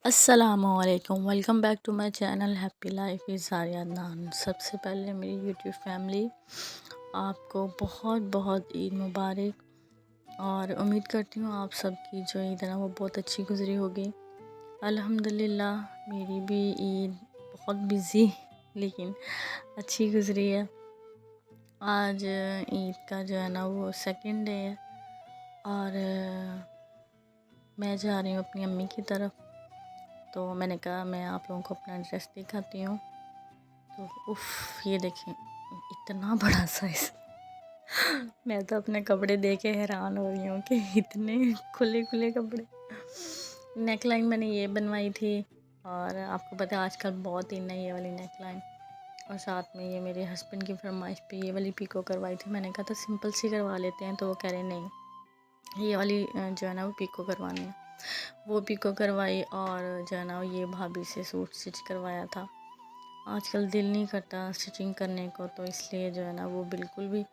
السلام علیکم، welcome back to my channel happy life از زاریہ عدنان۔ سب سے پہلے میری یوٹیوب فیملی آپ کو بہت بہت عید مبارک، اور امید کرتی ہوں آپ سب کی جو عید ہے نا وہ بہت اچھی گزری ہوگی۔ الحمدللہ میری بھی عید بہت بزی لیکن اچھی گزری ہے۔ آج عید کا جو ہے نا وہ سیکنڈ ڈے ہے، اور میں جا رہی ہوں اپنی امی کی طرف، تو میں نے کہا میں آپ لوگوں کو اپنا ڈریس دکھاتی ہوں۔ تو یہ دیکھیں اتنا بڑا سائز، میں تو اپنے کپڑے دیکھ کے حیران ہو رہی ہوں کہ اتنے کھلے کھلے کپڑے۔ نیک لائن میں نے یہ بنوائی تھی، اور آپ کو پتہ ہے آج کل بہت ان ہے یہ والی نیک لائن، اور ساتھ میں یہ میرے ہسبینڈ کی فرمائش پہ یہ والی پیکو کروائی تھی۔ میں نے کہا تھا سمپل سی کروا لیتے ہیں، تو وہ کہہ رہے نہیں یہ والی جو ہے نا وہ پیکو کروانی ہے۔ وہ پیکو کروائی، اور جو ہے نا یہ بھابھی سے سوٹ سٹچ کروایا تھا۔ آج کل دل نہیں کرتا سٹچنگ کرنے کو، تو اس لیے جو ہے نا وہ بالکل بھی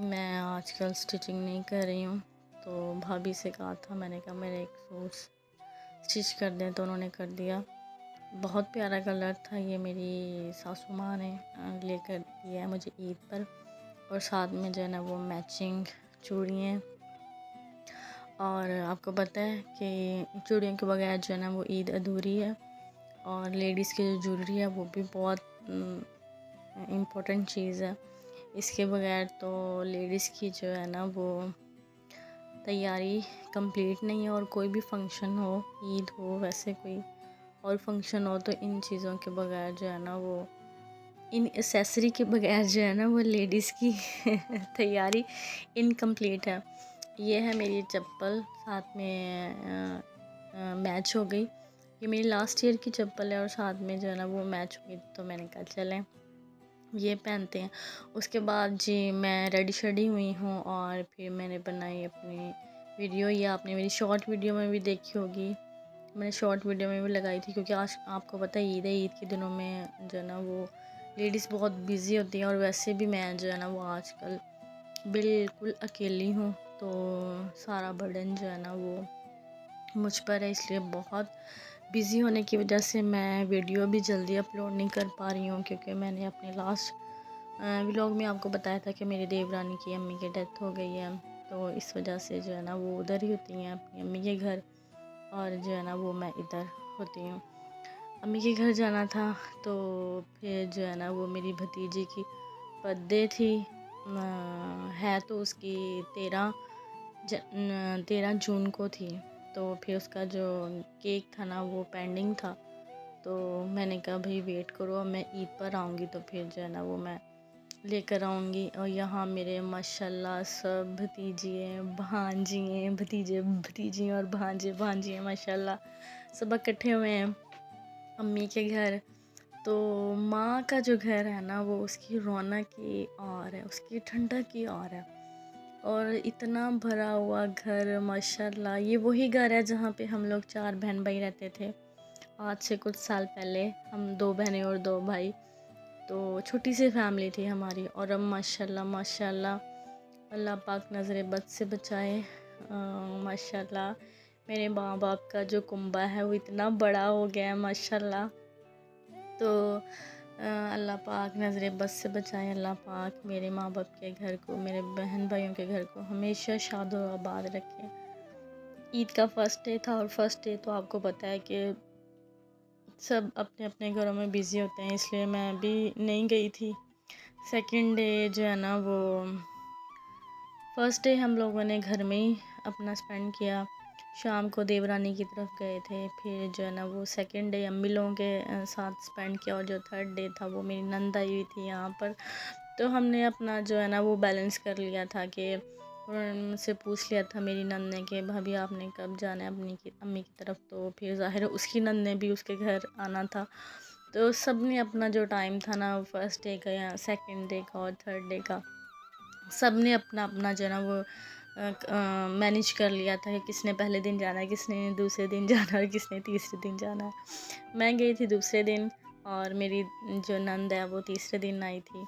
میں آج کل سٹچنگ نہیں کر رہی ہوں۔ تو بھابھی سے کہا تھا، میں نے کہا میرے ایک سوٹ سٹچ کر دیں، تو انہوں نے کر دیا۔ بہت پیارا کلر تھا، یہ میری ساسو ماں نے لے کر دیا ہے مجھے عید پر، اور ساتھ میں جو ہے نا وہ میچنگ چوڑی ہیں۔ اور آپ کو پتہ ہے کہ چوڑیوں کے بغیر جو ہے نا وہ عید ادھوری ہے، اور لیڈیز کی جو جولری ہے وہ بھی بہت امپورٹنٹ چیز ہے۔ اس کے بغیر تو لیڈیز کی جو ہے نا وہ تیاری کمپلیٹ نہیں ہے، اور کوئی بھی فنکشن ہو، عید ہو، ویسے کوئی اور فنکشن ہو، تو ان چیزوں کے بغیر جو ہے نا وہ ان ایسیسری کے بغیر جو ہے نا وہ لیڈیز کی تیاری انکمپلیٹ ہے۔ یہ ہے میری چپل، ساتھ میں میچ ہو گئی۔ یہ میری لاسٹ ایئر کی چپل ہے، اور ساتھ میں جو ہے نا وہ میچ ہوئی، تو میں نے کہا چلیں یہ پہنتے ہیں۔ اس کے بعد جی میں ریڈی شیڈی ہوئی ہوں، اور پھر میں نے بنائی اپنی ویڈیو۔ یہ آپ نے میری شارٹ ویڈیو میں بھی دیکھی ہوگی، میں نے شارٹ ویڈیو میں بھی لگائی تھی، کیونکہ آج آپ کو پتہ عید ہے، عید کے دنوں میں جو ہے نا وہ لیڈیز بہت بزی ہوتی ہیں، اور ویسے بھی میں جو ہے نا وہ آج کل بالکل اکیلی ہوں، تو سارا برڈن جو ہے نا وہ مجھ پر ہے، اس لیے بہت بزی ہونے کی وجہ سے میں ویڈیو بھی جلدی اپلوڈ نہیں کر پا رہی ہوں، کیونکہ میں نے اپنے لاسٹ ولاگ میں آپ کو بتایا تھا کہ میری دیورانی کی امی کی ڈیتھ ہو گئی ہے، تو اس وجہ سے جو ہے نا وہ ادھر ہی ہوتی ہیں اپنی امی کے گھر، اور جو ہے نا وہ میں ادھر ہوتی ہوں۔ امی کے گھر جانا تھا، تو پھر جو ہے نا وہ میری بھتیجی کی برتھ ڈے تھی، ہے تو اس کی 13 جون کو تھی، تو پھر اس کا جو کیک تھا نا وہ پینڈنگ تھا، تو میں نے کہا بھائی ویٹ کرو، میں عید پر آؤں گی تو پھر جو ہے نا وہ میں لے کر آؤں گی۔ اور یہاں میرے ماشاءاللہ سب بھتیجی ہیں، بھانجی ہیں، بھتیجے بھتیجی اور بھانجی ہیں، ماشاءاللہ سب اکٹھے ہوئے ہیں امی کے گھر۔ تو ماں کا جو گھر ہے نا وہ اس کی رونق ہی اور ہے، اس کی ٹھنڈک ہی اور ہے، اور اتنا بھرا ہوا گھر ماشاءاللہ۔ یہ وہی گھر ہے جہاں پہ ہم لوگ 4 بہن بھائی رہتے تھے آج سے کچھ سال پہلے، ہم 2 بہنیں اور 2 بھائی، تو چھوٹی سی فیملی تھی ہماری، اور اب ماشاءاللہ اللہ پاک نظر بد سے بچائے۔ ماشاءاللہ میرے ماں باپ کا جو کنبہ ہے وہ اتنا بڑا ہو گیا ہے ماشاءاللہ، تو اللہ پاک نظر بد سے بچائے۔ اللہ پاک میرے ماں باپ کے گھر کو، میرے بہن بھائیوں کے گھر کو ہمیشہ شاد و آباد رکھے۔ عید کا فرسٹ ڈے تھا، اور فرسٹ ڈے تو آپ کو پتہ ہے کہ سب اپنے اپنے گھروں میں بزی ہوتے ہیں، اس لیے میں بھی نہیں گئی تھی۔ سیکنڈ ڈے جو ہے نا وہ فرسٹ ڈے ہم لوگوں نے گھر میں ہی اپنا سپینڈ کیا، شام کو دیورانی کی طرف گئے تھے، پھر جو ہے نا وہ سیکنڈ ڈے امی لوگوں کے ساتھ سپینڈ کیا، اور جو تھرڈ ڈے تھا وہ میری نند آئی ہوئی تھی یہاں پر، تو ہم نے اپنا جو ہے نا وہ بیلنس کر لیا تھا کہ مجھ سے پوچھ لیا تھا میری نند نے کہ بھابھی آپ نے کب جانا ہے اپنی امی کی طرف، تو پھر ظاہر ہے اس کی نند نے بھی اس کے گھر آنا تھا، تو سب نے اپنا جو ٹائم تھا نا فرسٹ ڈے کا یا سیکنڈ ڈے کا اور تھرڈ ڈے کا، سب نے اپنا اپنا جو ہے نا وہ مینیج کر لیا تھا کہ کس نے پہلے دن جانا ہے، کس نے دوسرے دن جانا ہے، اور کس نے تیسرے دن جانا ہے۔ میں گئی تھی دوسرے دن، اور میری جو نند ہے وہ تیسرے دن آئی تھی،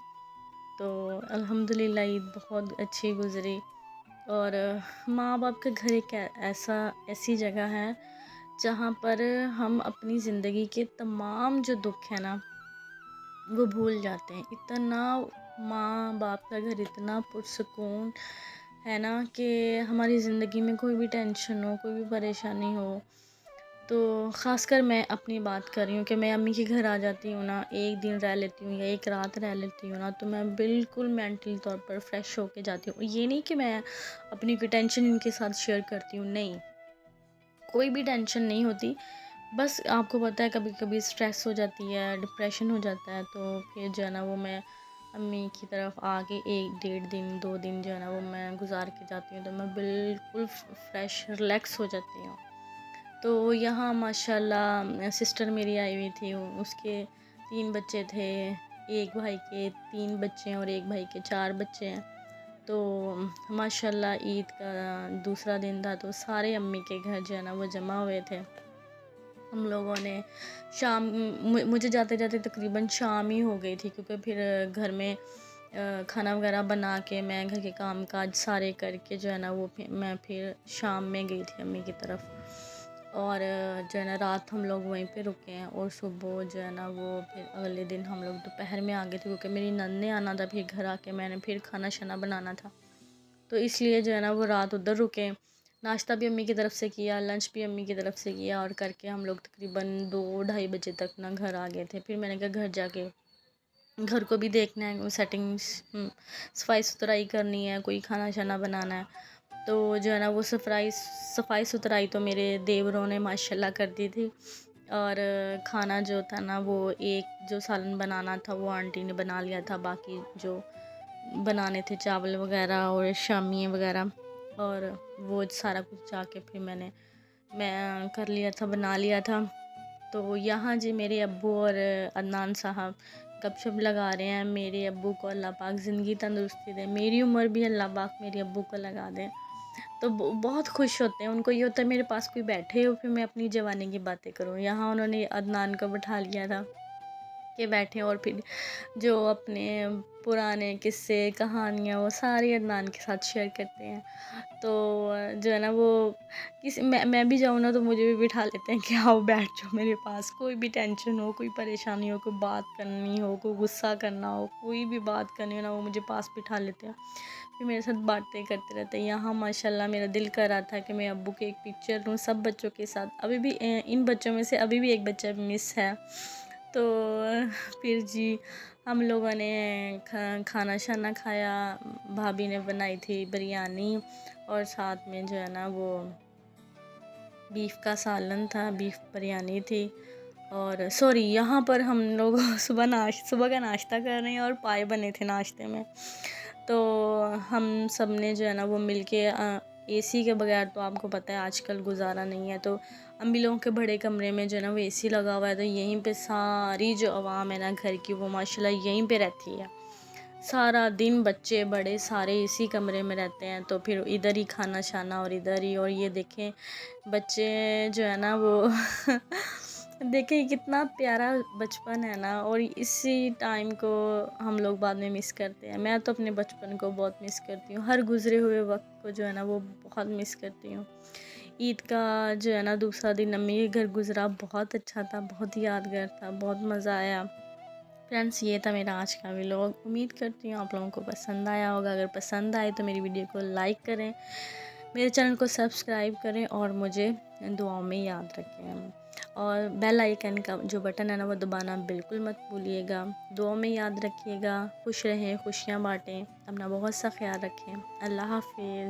تو الحمدللہ عید بہت اچھی گزری۔ اور ماں باپ کا گھر ایک ایسی جگہ ہے جہاں پر ہم اپنی زندگی کے تمام جو دکھ ہیں نا وہ بھول جاتے ہیں. اتنا ماں باپ کا گھر اتنا پرسکون ہے نا کہ ہماری زندگی میں کوئی بھی ٹینشن ہو، کوئی بھی پریشانی ہو، تو خاص کر میں اپنی بات کر رہی ہوں کہ میں امی کے گھر آ جاتی ہوں نا، ایک دن رہ لیتی ہوں یا ایک رات رہ لیتی ہوں نا، تو میں بالکل مینٹلی طور پر فریش ہو کے جاتی ہوں. یہ نہیں کہ میں اپنی کوئی ٹینشن ان کے ساتھ شیئر کرتی ہوں، نہیں، کوئی بھی ٹینشن نہیں ہوتی. بس آپ کو پتہ ہے کبھی کبھی اسٹریس ہو جاتی ہے، ڈپریشن ہو جاتا ہے، تو پھر جو ہے نا وہ میں امی کی طرف آ کے 1-1.5 دن 2 دن جو ہے نا وہ میں گزار کے جاتی ہوں، تو میں بالکل فریش ریلیکس ہو جاتی ہوں. تو یہاں ماشاء اللہ سسٹر میری آئی ہوئی تھی، اس کے 3 بچے تھے، ایک بھائی کے 3 بچے ہیں اور ایک بھائی کے 4 بچے ہیں. تو ماشاء اللہ عید کا دوسرا دن تھا، تو سارے امی کے گھر جو ہے نا وہ جمع ہوئے تھے. ہم لوگوں نے شام، مجھے جاتے جاتے تقریباً شام ہی ہو گئی تھی، کیونکہ پھر گھر میں کھانا وغیرہ بنا کے میں گھر کے کام کاج سارے کر کے جو ہے نا وہ میں پھر شام میں گئی تھی امی کی طرف. اور جو ہے نا رات ہم لوگ وہیں پہ رکے ہیں، اور صبح جو ہے نا وہ پھر اگلے دن ہم لوگ دوپہر میں آ گئے تھے، کیونکہ میری نند نے آنا تھا. پھر گھر آ کے میں نے پھر کھانا شانا بنانا تھا، تو اس لیے جو ہے نا وہ رات ادھر رکے. ناشتہ بھی امی کی طرف سے کیا، لنچ بھی امی کی طرف سے کیا، اور کر کے ہم لوگ تقریباً 2-2:30 بجے تک نا گھر آ گئے تھے. پھر میں نے کہا گھر جا کے گھر کو بھی دیکھنا ہے، سیٹنگس صفائی ستھرائی کرنی ہے، کوئی کھانا شانا بنانا ہے. تو جو ہے نا وہ صفائی ستھرائی تو میرے دیوروں نے ماشاء اللہ کر دی تھی. اور کھانا جو تھا نا وہ ایک جو سالن بنانا تھا وہ آنٹی نے بنا لیا تھا، باقی جو بنانے تھے چاول وغیرہ اور شامیے وغیرہ، اور وہ سارا کچھ جا کے پھر میں کر لیا تھا، بنا لیا تھا. تو یہاں جی میرے ابو اور عدنان صاحب گپ شپ لگا رہے ہیں. میرے ابو کو اللہ پاک زندگی تندرستی دے، میری عمر بھی اللہ پاک میرے ابو کو لگا دے. تو بہت خوش ہوتے ہیں، ان کو یہ ہوتا ہے میرے پاس کوئی بیٹھے ہو، پھر میں اپنی جوانی کی باتیں کروں. یہاں انہوں نے عدنان کو بٹھا لیا تھا کہ بیٹھیں، اور پھر جو اپنے پرانے قصے کہانیاں وہ ساری عدنان کے ساتھ شیئر کرتے ہیں. تو جو ہے نا وہ میں بھی جاؤں نا تو مجھے بھی بٹھا لیتے ہیں کہ آؤ بیٹھ جاؤ میرے پاس، کوئی بھی ٹینشن ہو، کوئی پریشانی ہو، کوئی بات کرنی ہو، کوئی غصہ کرنا ہو، کوئی بھی بات کرنی ہو نا، وہ مجھے پاس بٹھا لیتے ہیں، پھر میرے ساتھ باتیں کرتے رہتے ہیں. یہاں ماشاء اللہ میرا دل کر رہا تھا کہ میں ابو کے ایک پکچر لوں سب بچوں کے ساتھ. ابھی بھی ان بچوں میں سے ابھی بھی ایک بچہ مس ہے. تو پھر جی ہم لوگوں نے کھانا شانا کھایا. بھابھی نے بنائی تھی بریانی، اور ساتھ میں جو ہے نا وہ بیف کا سالن تھا، بیف بریانی تھی. اور سوری، یہاں پر ہم لوگ صبح کا ناشتہ کر رہے ہیں، اور پائے بنے تھے ناشتے میں. تو ہم سب نے جو ہے نا وہ مل کے اے سی کے بغیر تو آپ کو پتہ ہے آج کل گزارا نہیں ہے. تو امی لوگوں کے بڑے کمرے میں جو ہے نا وہ اے سی لگا ہوا ہے، تو یہیں پہ ساری جو عوام ہے نا گھر کی وہ ماشاء اللہ یہیں پہ رہتی ہے. سارا دن بچے بڑے سارے اسی کمرے میں رہتے ہیں، تو پھر ادھر ہی کھانا شانا اور ادھر ہی. اور یہ دیکھیں بچے جو ہے نا وہ دیکھیں کتنا پیارا بچپن ہے نا، اور اسی ٹائم کو ہم لوگ بعد میں مس کرتے ہیں. میں تو اپنے بچپن کو بہت مس کرتی ہوں، ہر گزرے ہوئے وقت کو جو ہے نا وہ بہت مس کرتی ہوں. عید کا جو ہے نا دوسرا دن امی کے گھر گزرا، بہت اچھا تھا، بہت یادگار تھا، بہت مزہ آیا. فرینڈس یہ تھا میرا آج کا ولاگ، امید کرتی ہوں آپ لوگوں کو پسند آیا ہوگا. اگر پسند آئے تو میری ویڈیو کو لائک کریں، میرے چینل کو سبسکرائب کریں، اور مجھے دعاؤں میں یاد رکھیں. اور بیل آئیکن کا جو بٹن ہے نا وہ دبانا بالکل مت بھولیے گا. دعاؤں میں یاد رکھیے گا. خوش رہیں، خوشیاں بانٹیں، اپنا بہت سا خیال رکھیں. اللہ حافظ.